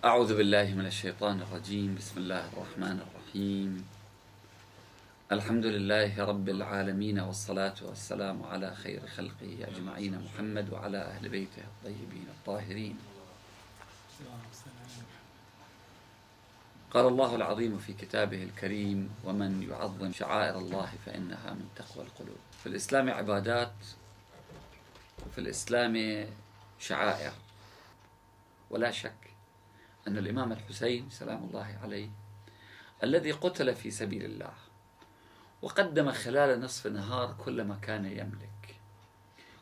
أعوذ بالله من الشيطان الرجيم. بسم الله الرحمن الرحيم. الحمد لله رب العالمين، والصلاة والسلام على خير خلقه أجمعين، محمد وعلى أهل بيته الطيبين الطاهرين. قال الله العظيم في كتابه الكريم: ومن يعظم شعائر الله فإنها من تقوى القلوب. في الإسلام عبادات، وفي الإسلام شعائر. ولا شك أن الإمام الحسين سلام الله عليه الذي قتل في سبيل الله وقدم خلال نصف نهار كل ما كان يملك،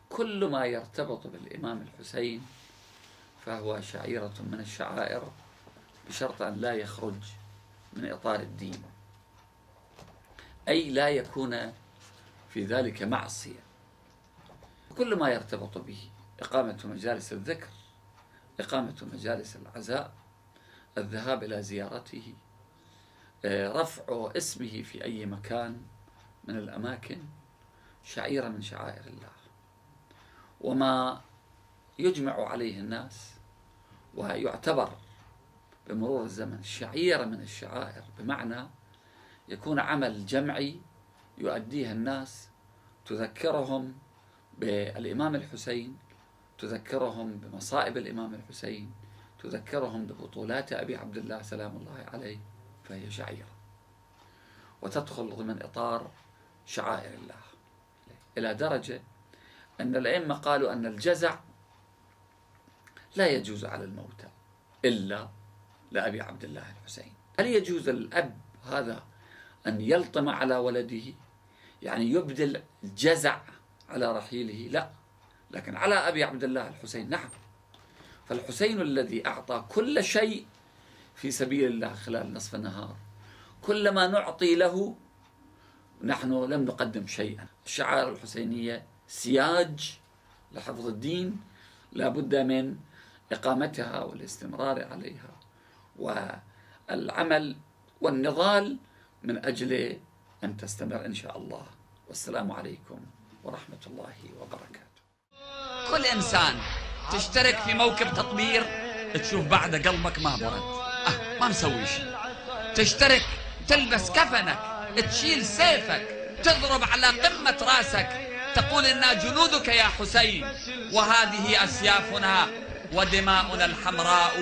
كل ما يرتبط بالإمام الحسين فهو شعيرة من الشعائر، بشرط أن لا يخرج من إطار الدين، أي لا يكون في ذلك معصية. كل ما يرتبط به: إقامة مجالس الذكر، إقامة مجالس العزاء، الذهاب إلى زيارته، رفع اسمه في أي مكان من الأماكن، شعيرة من شعائر الله. وما يجمع عليه الناس ويعتبر بمرور الزمن شعيرة من الشعائر، بمعنى يكون عمل جمعي يؤديه الناس، تذكرهم بالإمام الحسين، تذكرهم بمصائب الإمام الحسين، تذكرهم ببطولات أبي عبد الله سلام الله عليه، فهي شعيرة وتدخل ضمن إطار شعائر الله، إلى درجة أن الأئمة قالوا أن الجزع لا يجوز على الموتى إلا لأبي عبد الله الحسين. هل يجوز الأب هذا أن يلطم على ولده، يعني يبدل الجزع على رحيله؟ لا، لكن على أبي عبد الله الحسين نعم. فالحسين الذي أعطى كل شيء في سبيل الله خلال نصف النهار، كلما نعطي له نحن لم نقدم شيئا. الشعائر الحسينية سياج لحفظ الدين، لا بد من إقامتها والاستمرار عليها والعمل والنضال من أجل أن تستمر إن شاء الله. والسلام عليكم ورحمة الله وبركاته. كل إنسان تشترك في موكب تطبير تشوف بعد قلبك ما برد، ما مسوي شيء. تشترك تلبس كفنك، تشيل سيفك، تضرب على قمة راسك، تقول إنا جنودك يا حسين، وهذه أسيافنا ودماؤنا الحمراء،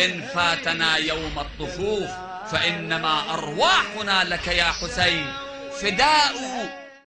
إن فاتنا يوم الطفوف فإنما أرواحنا لك يا حسين فداء.